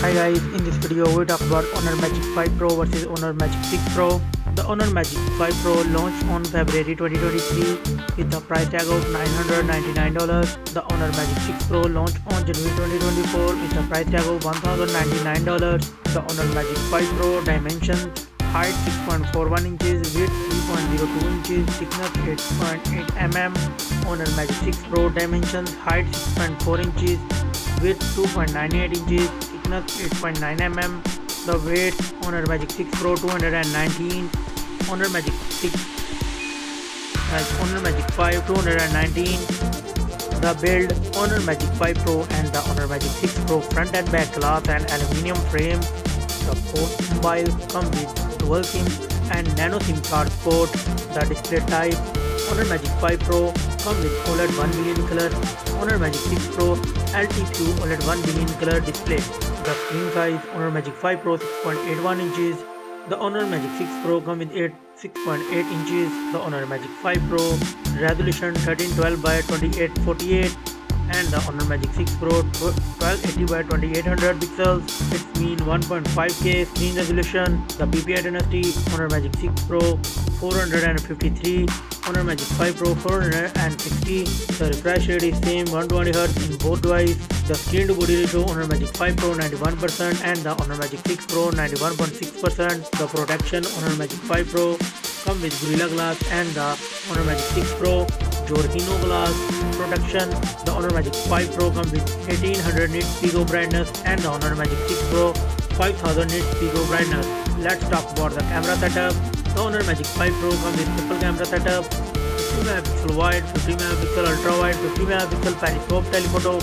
Hi guys, in this video we talk about Honor Magic 5 Pro versus Honor Magic 6 Pro. The Honor Magic 5 Pro launched on February 2023 with a price tag of $999. The Honor Magic 6 Pro launched on January 2024 with a price tag of $1,099. The Honor Magic 5 Pro dimensions: height 6.41 inches, width 3.02 inches, thickness 8.8 mm. Honor Magic 6 Pro dimensions: height 6.4 inches, width 2.98 inches, thickness 8.9 mm. The weight: Honor Magic 6 Pro 219, Honor Magic 6 Honor Magic 5 219. The build: Honor Magic 5 Pro and the Honor Magic 6 Pro front and back glass and aluminium frame. The both mobiles come with dual SIM and nano SIM card port. The display type: Honor Magic 5 Pro come with OLED 1 billion color, Honor Magic 6 Pro LTQ OLED 1 billion color display. The screen size: Honor Magic 5 Pro 6.81 inches. The Honor Magic 6 Pro come with 6.8 inches. The Honor Magic 5 Pro resolution 1312 by 2848 and the Honor Magic 6 Pro 1280 by 2800 pixels. Its mean 1.5K screen resolution. The PPI dynasty: Honor Magic 6 Pro 453, Honor Magic 5 Pro 460. The refresh rate is same 120Hz in both devices. The screen to body ratio: Honor Magic 5 Pro 91% and the Honor Magic 6 Pro 91.6%. The protection: Honor Magic 5 Pro come with Gorilla Glass and the Honor Magic 6 Pro Jorginho Glass protection. The Honor Magic 5 Pro come with 1800 nits peak of brightness and the Honor Magic 6 Pro 5000 nits peak of brightness. Let's talk about the camera setup. The Honor Magic 5 Pro come with triple camera setup: 50 MP wide, 50 MP ultra wide, 50 MP periscope telephoto,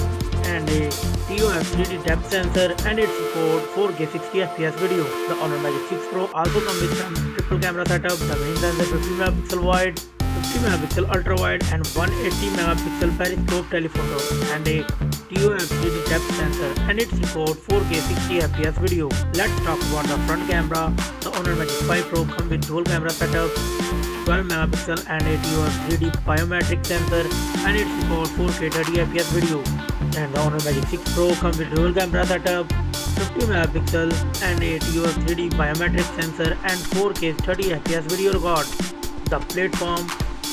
and a TOF 3D depth sensor, and it supports 4K 60fps video. The Honor Magic 6 Pro also comes with triple camera setup: the main sensor 50 MP wide, 50 MP ultra wide, and 180 MP periscope telephoto, and a TOF 3D depth sensor, and it supports 4K 60fps video. Let's talk about the front camera. The Honor Magic 5 Pro comes with dual camera setup: 12 MP and a TOF 3D biometric sensor, and it supports 4K 30fps video. And the Honor Magic 6 Pro comes with dual camera setup: 50 MP and a TOF 3D biometric sensor, and 4K 30fps video record. The platform: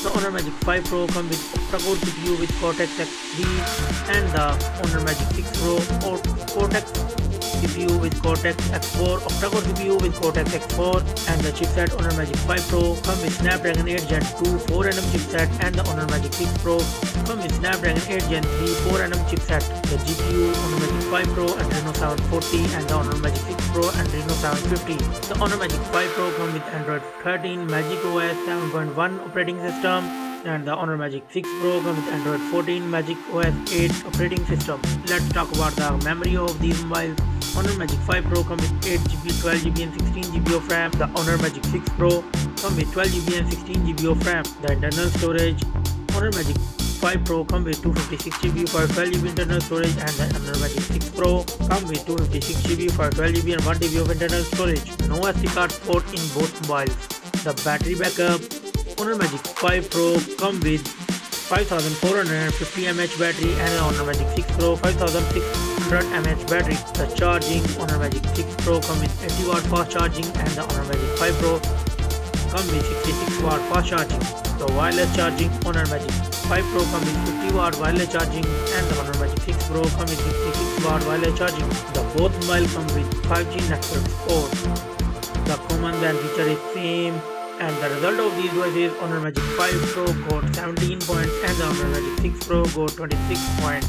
the Honor Magic 5 Pro comes with octa-core CPU with Cortex X3 and the Honor Magic 6 Pro Cortex CPU with Cortex X4, octa-core CPU with Cortex X4, and the chipset Honor Magic 5 Pro come with Snapdragon 8 Gen 2 4nm chipset, and the Honor Magic 6 Pro come with Snapdragon 8 Gen 3 4nm chipset. The GPU: Honor Magic 5 Pro Adreno 740 and the Honor Magic 6 Pro Adreno 750. The Honor Magic 5 Pro come with Android 13 Magic OS 7.1 operating system, and the Honor Magic 6 Pro comes with Android 14 Magic OS 8 operating system. Let's talk about the memory of these mobiles. Honor Magic 5 Pro comes with 8GB, 12GB and 16GB of RAM. The Honor Magic 6 Pro comes with 12GB and 16GB of RAM. The internal storage: Honor Magic 5 Pro comes with 256GB for 12GB internal storage, and the Honor Magic 6 Pro comes with 256GB for 12GB and 1TB of internal storage. No SD card port in both mobiles. The battery backup: Honor Magic 5 Pro comes with 5450 mAh battery and the Honor Magic 6 Pro 5600 mAh battery. The charging: Honor Magic 6 Pro comes with 80W fast charging and the Honor Magic 5 Pro comes with 66W fast charging. The wireless charging: Honor Magic 5 Pro comes with 50W wireless charging and the Honor Magic 6 Pro comes with 66W wireless charging. The both mobile come with 5G network support. The common feature is same, and the result of these devices: Honor Magic 5 Pro got 17 points and the Honor Magic 6 Pro got 26 points.